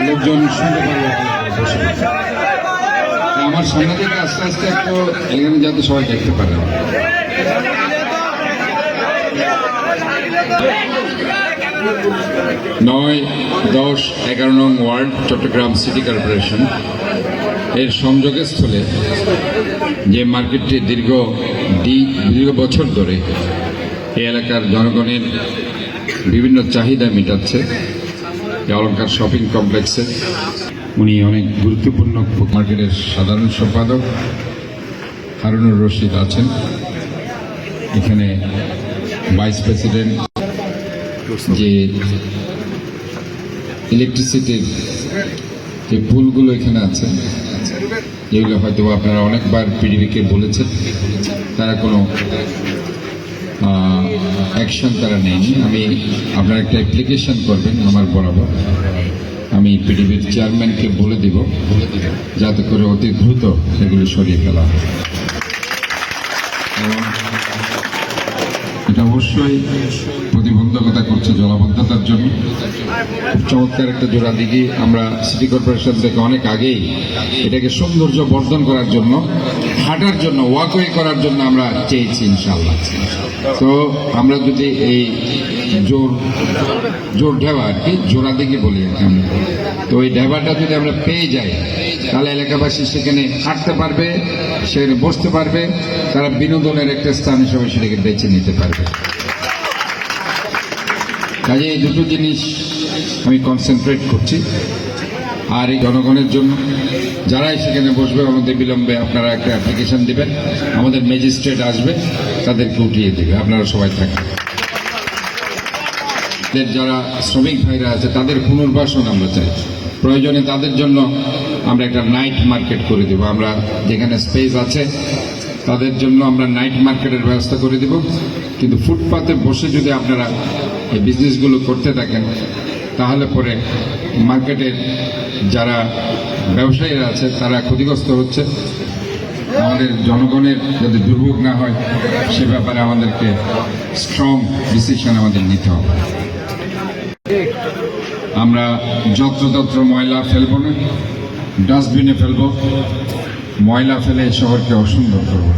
লোকজন শুনতে পারবে আমার সামনে থেকে আস্তে আস্তে একটু এখানে যাতে সবাই দেখতে পারে। 9, 10, 11 নং ওয়ার্ড চট্টগ্রাম সিটি কর্পোরেশন এর সংযোগস্থলে যে মার্কেটটি দীর্ঘ বছর ধরে এই এলাকার জনগণের বিভিন্ন চাহিদা মেটাচ্ছে, অলঙ্কার শপিং কমপ্লেক্সে উনি অনেক গুরুত্বপূর্ণ মার্কেটের সাধারণ সম্পাদক হারুনুর রশিদ আছেন, এখানে ভাইস প্রেসিডেন্ট, যে ইলেকট্রিসিটির যে পুলগুলো এখানে আছে এগুলো হয়তো আপনারা অনেকবার পিডিবিকে বলেছেন, তারা কোনো অ্যাকশন তারা নেয়নি। আমি আপনারা একটা অ্যাপ্লিকেশন করবেন আমার বরাবর, আমি পিডিবির চেয়ারম্যানকে বলে দিব যাতে করে অতি দ্রুত এগুলো সরিয়ে ফেলা হয়। এবং এটা অবশ্যই প্রতিবন্ধকতা করছে জলাবদ্ধতার জন্য। খুব চমৎকার একটা জোড়া দিকে আমরা সিটি কর্পোরেশন থেকে অনেক আগেই এটাকে সৌন্দর্য বর্ধন করার জন্য, হাঁটার জন্য, ওয়াকওয়ে করার জন্য আমরা চেয়েছি ইনশাআল্লাহ। তো আমরা যদি এই জোর ঢেবা আর কি জোড়া দিকে বলি আমরা, তো ওই ঢেবাটা যদি আমরা পেয়ে যাই তাহলে এলাকাবাসী সেখানে হাঁটতে পারবে, সেখানে বসতে পারবে, তারা বিনোদনের একটা স্থান হিসেবে সেটাকে বেছে নিতে পারবে। কাজে এই দুটো জিনিস আমি কনসেন্ট্রেট করছি। আর এই জনগণের জন্য যারাই সেখানে বসবে আমাদের বিলম্বে আপনারা একটা অ্যাপ্লিকেশন দিবেন, আমাদের ম্যাজিস্ট্রেট আসবে, তাদেরকে উঠিয়ে দেবে, আপনারা সবাই থাকবেন। যারা শ্রমিক ভাইরা আছে তাদের পুনর্বাসন আমরা চাই, প্রয়োজনে তাদের জন্য আমরা একটা নাইট মার্কেট করে দেব। আমরা যেখানে স্পেস আছে তাদের জন্য আমরা নাইট মার্কেটের ব্যবস্থা করে দেব। কিন্তু ফুটপাতে বসে যদি আপনারা এই বিজনেসগুলো করতে থাকেন তাহলে পরে মার্কেটের যারা ব্যবসায়ীরা আছে তারা ক্ষতিগ্রস্ত হচ্ছে। আমাদের জনগণের যদি দুর্ভোগ না হয় সে ব্যাপারে আমাদেরকে স্ট্রং ডিসিশন আমাদের নিতে হবে। আমরা যত্রতত্র ময়লা ফেলবো না, ডাস্টবিনে ফেলবো, ময়লা ফেলে শহরকে অসুন্দর করব।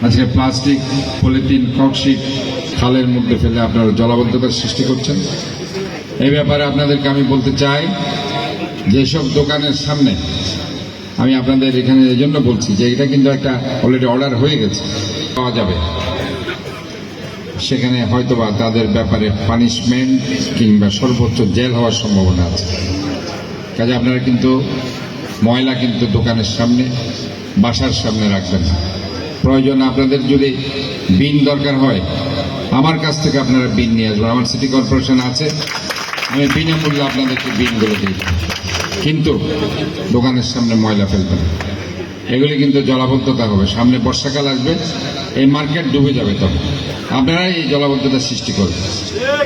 আজকে প্লাস্টিক, পলিথিন, ককশিট খালের মধ্যে ফেলে আপনারা জলাবদ্ধতার সৃষ্টি করছেন। এই ব্যাপারে আপনাদেরকে আমি বলতে চাই, যেসব দোকানের সামনে আমি আপনাদের এখানে এই জন্য বলছি যে এটা কিন্তু একটা অলরেডি অর্ডার হয়ে গেছে, পাওয়া যাবে, সেখানে হয়তোবা তাদের ব্যাপারে পানিশমেন্ট কিংবা সর্বোচ্চ জেল হওয়ার সম্ভাবনা আছে। কাজে আপনারা কিন্তু ময়লা কিন্তু দোকানের সামনে, বাসার সামনে রাখবেন না। প্রয়োজন আপনাদের যদি বিন দরকার হয় আমার কাছ থেকে আপনারা বিন নিয়ে আসবেন, আমার সিটি কর্পোরেশন আছে, আমি বিনামূল্যে আপনাদেরকে বিনগুলো দিই। কিন্তু দোকানের সামনে ময়লা ফেলবেন, এগুলি কিন্তু জলাবদ্ধতা হবে। সামনে বর্ষাকাল আসবে, এই মার্কেট ডুবে যাবে, তখন আপনারাই এই জলাবদ্ধতা সৃষ্টি করবেন।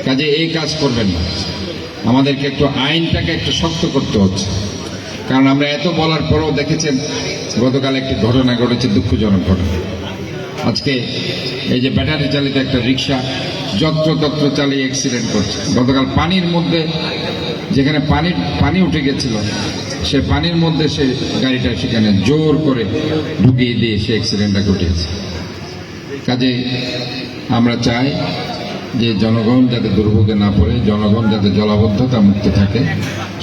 কাজে এই কাজ করবেন না। আমাদেরকে একটু আইনটাকে একটু শক্ত করতে হচ্ছে, কারণ আমরা এত বলার পরেও দেখেছেন গতকাল একটি ঘটনা ঘটেছে, দুঃখজনক ঘটনা। আজকে এই যে ব্যাটারি চালিত একটা রিক্সা যত্রতত্র চালিয়ে অ্যাক্সিডেন্ট করছে। গতকাল পানির মধ্যে, যেখানে পানি উঠে গেছিল, সে পানির মধ্যে সে গাড়িটা সেখানে জোর করে ঢুকিয়ে দিয়ে সে অ্যাক্সিডেন্টটা ঘটিয়েছে। কাজে আমরা চাই যে জনগণ যাতে দুর্ভোগে না পড়ে, জনগণ যাতে জলাবদ্ধতা মুক্ত থাকে,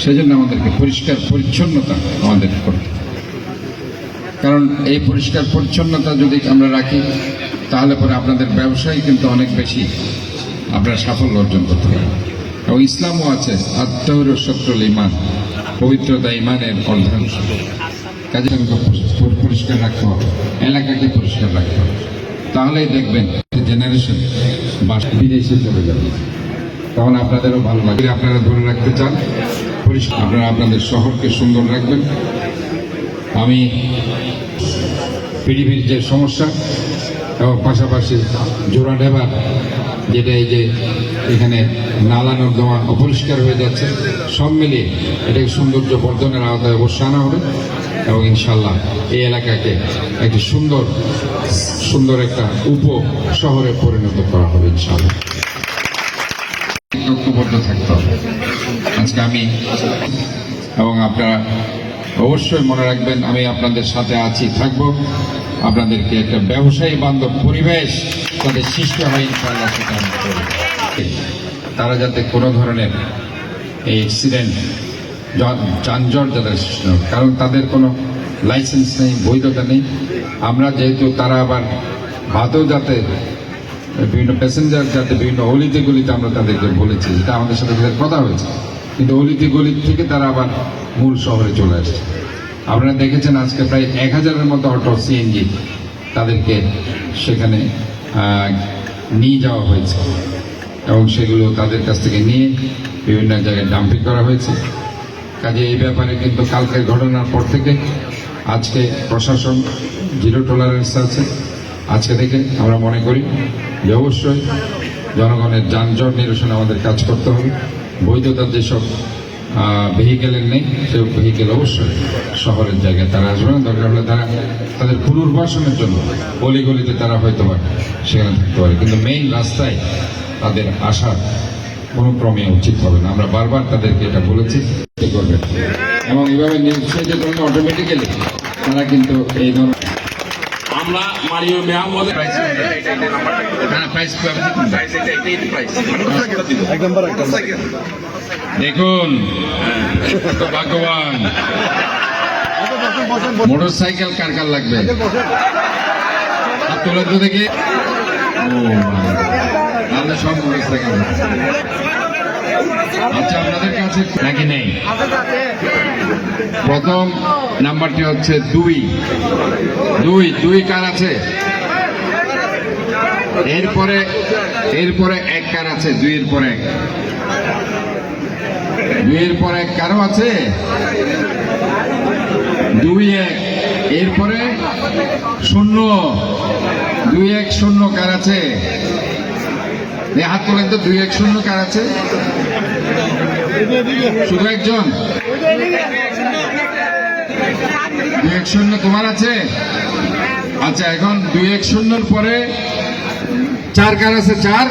সেজন্য আমাদেরকে পরিষ্কার পরিচ্ছন্নতা আমাদের করতে। কারণ এই পরিষ্কার পরিচ্ছন্নতা যদি আমরা রাখি তাহলে পরে আপনাদের ব্যবসায় কিন্তু অনেক বেশি আপনারা সাফল্য অর্জন করতে পারেন। এবং ইসলামও আছে, আত্মহর শত্রুল ইমান, পবিত্রতা ইমানের অর্ধাংশ। কাজে পরিষ্কার রাখতে হবে, এলাকাকে পরিষ্কার রাখতে হবে, তাহলেই দেখবেন জেনারেশন বিদেশে চলে যাবে, তখন আপনাদেরও ভালো লাগবে। আপনারা ধরে রাখতে চান পরিষ্কার, আপনারা আপনাদের শহরকে সুন্দর রাখবেন। আমি পিডিবির যে সমস্যা এবং পাশাপাশি জোড়া ঢেবা, যেটা এই যে এখানে নালা নর্দমা অপরিষ্কার হয়ে যাচ্ছে, সব মিলিয়ে এটাকে সৌন্দর্য বর্ধনের আওতায় অবশ্যই আনা হবে। এবং ইনশাল্লাহ এই এলাকাকে একটি সুন্দর একটা উপশহরে পরিণত করা হবে ইনশাল্লাহ। আমাদেরকে ঐক্যবদ্ধ থাকতে হবে। আজকে আমি এবং আপনারা অবশ্যই মনে রাখবেন, আমি আপনাদের সাথে আছি, থাকবো। আপনাদেরকে একটা ব্যবসায়ী বান্ধব পরিবেশ তাদের সৃষ্টি হয় ইনশাআল্লাহ, সেটা আমি করব। তারা যাতে কোনো ধরনের এই অ্যাক্সিডেন্ট যানজট যাদের সৃষ্টি হয়, কারণ তাদের কোনো লাইসেন্স নেই, বৈধতা নেই। আমরা যেহেতু তারা আবার ভাতেও যাতে বিভিন্ন প্যাসেঞ্জার যাতে বিভিন্ন অলিতে গলিতে আমরা তাদেরকে বলেছি, এটা আমাদের সাথে তাদের কথা হয়েছে, কিন্তু অলিতে গলি থেকে তারা আবার মূল শহরে চলে আসছে। আপনারা দেখেছেন আজকে প্রায় 1000-এর মতো অটো সিএনজি তাদেরকে সেখানে নিয়ে যাওয়া হয়েছে এবং সেগুলো তাদের কাছ থেকে নিয়ে বিভিন্ন জায়গায় ডাম্পিং করা হয়েছে। কাজে এই ব্যাপারে কিন্তু কালকের ঘটনার পর থেকে আজকে প্রশাসন জিরো টলারেন্স আছে। আজকে থেকে আমরা মনে করি যে অবশ্যই জনগণের যানজট নিরসনে আমাদের কাজ করতে হবে। বৈধতার যেসব ভেহিকেলের নেই, সেই ভেহিকেল অবশ্যই শহরের জায়গায় তারা আসবে না। দরকার হলে তারা তাদের পুনর্বাসনের জন্য অলিগলিতে তারা হয়তো বা সেখানে থাকতে পারে, কিন্তু মেইন রাস্তায় তাদের আসার কোনো ক্রমে উচিত হবে না। আমরা বারবার তাদেরকে এটা বলেছি করবে, এবং এইভাবে নির্দেশিত করলে অটোমেটিক্যালি তারা কিন্তু এই ধরনের আমরা মারিও মেহমদের দেখুন তো ভাগ্যবান। মোটর সাইকেল কার কার লাগবে তোলা তো দেখি, তাহলে সব মোটর সাইকেল। আচ্ছা, আপনাদের কাছে নাকি নেই? প্রথম নাম্বারটি হচ্ছে 2 কার আছে? এরপরে 1 কার আছে? 2 এর পরে 1, 2 এর পরে 1 কারো আছে? 2 1, এরপরে 0, 2 1 0 কার আছে? হাত তোলেন তো। 2 1 0 কার আছে? শুধু একজন? 2 1 0 তোমার আছে? আচ্ছা, এখন 2 1 0 পরে 4 কার আছে? 4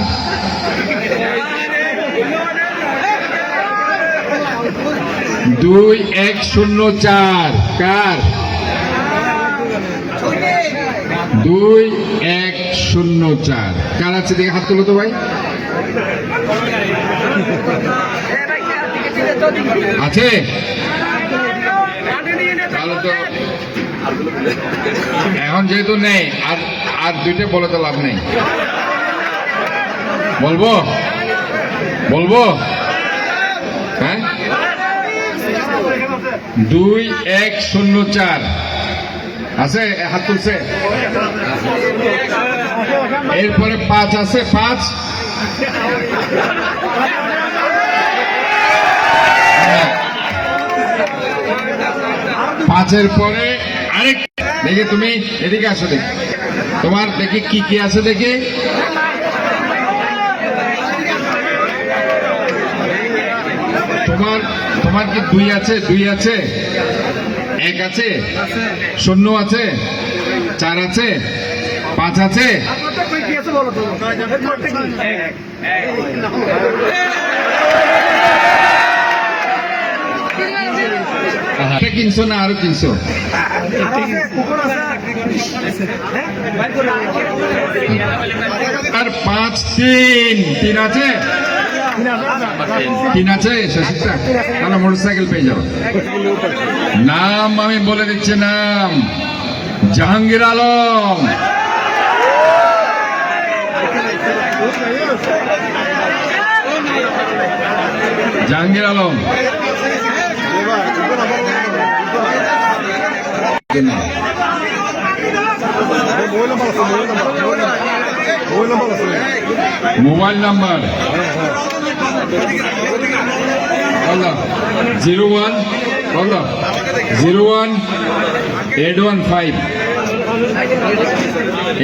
2 1 0 4 কার? 2 1 0 4 কার আছে? দেখে হাত তোলো তো ভাই। আছে? তাহলে তো এখন যেহেতু নেই, আর 2টে বলে তো লাভ নেই। বলবো হ্যাঁ? 2 1 0 4 আছে? হাত তুলছে? এরপরে 5 আছে? 5 5-এর পরে আরেক। দেখি তুমি এদিকে আসো, দেখি তোমার দেখি কি কি আছে। দেখি তোমার কি 2 আছে? 2 আছে? 1 আছে? 0 আছে? 4 আছে? 5 আছে? কিনছো না আরো কিনছো? আর 5 3 আছে? 3 আছে? শশীটা তাহলে মোটরসাইকেল পেয়ে যাও। নাম আমি বলে দিচ্ছি, নাম Jahangir Alam. Jahangir Alam mobile number 01 815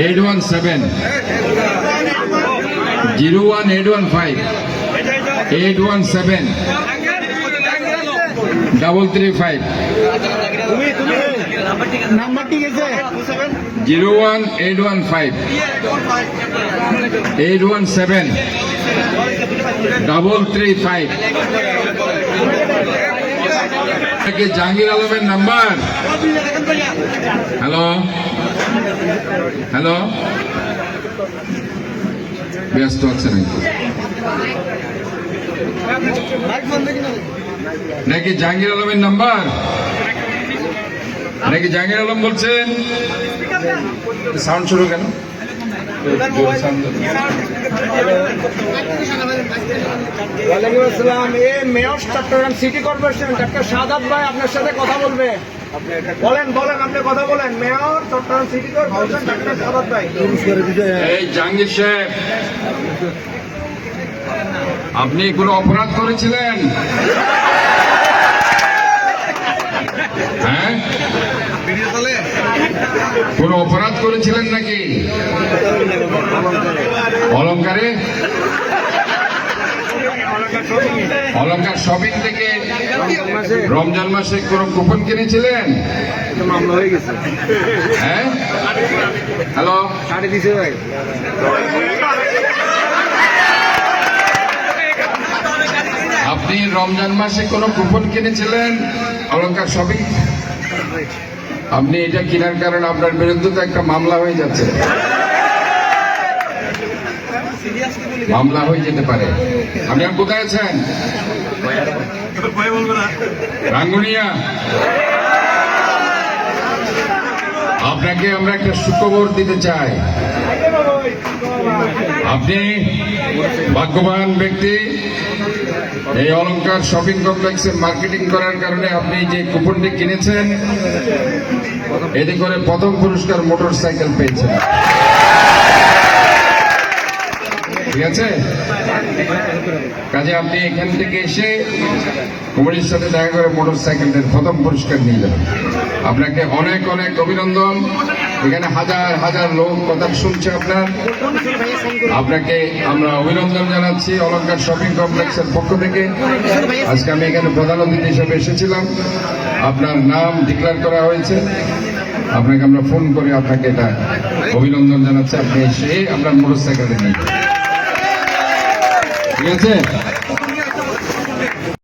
817 01 815 817 335 number ঠিক আছে 01815 817 335 কি জাহাঙ্গীর আলমের নাম্বার? হ্যালো হ্যালো, ব্যস্ত আছে নাকি জাহাঙ্গীর আলমের নাম্বার? নাকি জাহাঙ্গীর আলম বলছেন? সাউন্ড শুরু কেন? ওয়ালাইকুম আসসালাম। Mayor Chittagong city corporation doctor Shahadat ভাই আপনার সাথে কথা বলবে। বলেন বলেন, আপনি কথা বলেন। Mayor Chittagong city corporation doctor Shahadat ভাই। এই জাহাঙ্গীর সাহেব, আপনি কোনো অপরাধ করেছিলেন? হ্যাঁ, কোন অপরাধ করেছিলেন নাকি? অলংকারে, অলংকার শপিং থেকে রমজান মাসে কোন কুপন কিনেছিলেন? মামলা হয়ে গেছে। হ্যাঁ, হ্যালো, সাড়ে দিছে ভাই। আপনি রমজান মাসে কোন কুপন কিনেছিলেন অলংকার শপিং? আপনি এটা কেনার কারণে আপনার বিরুদ্ধে তো একটা মামলা হয়ে যাচ্ছে, মামলা হয়ে যেতে পারে। আপনি আর কোথায় আছেন? রাঙ্গুনিয়া। আপনাকে আমরা একটা সুখবর দিতে চাই। আপনি ভাগ্যবান ব্যক্তি। এই অলংকার শপিং কমপ্লেক্সের মার্কেটিং করার কারণে আপনি যে কুপনটি কিনেছেন, এতে করে প্রথম পুরস্কার মোটরসাইকেল পেয়েছেন। ঠিক আছে, কাজে আপনি এখান থেকে এসে কুমারীর সাথে দেখা করে মোটরসাইকেলের প্রথম পুরস্কার নিয়ে যাবেন। আপনাকে অনেক অনেক অভিনন্দন। এখানে হাজার হাজার লোক কথা শুনছে আপনার, আপনাকে আমরা অভিনন্দন জানাচ্ছি অলংকার শপিং কমপ্লেক্সের পক্ষ থেকে। আজকে আমি এখানে প্রধান অতিথি হিসেবে এসেছিলাম, আপনার নাম ডিক্লেয়ার করা হয়েছে, আপনাকে আমরা ফোন করে আপনাকে এটা অভিনন্দন জানাচ্ছি। আপনি এসে আপনার মোটরসাইকেলে নিয়ে, ঠিক আছে।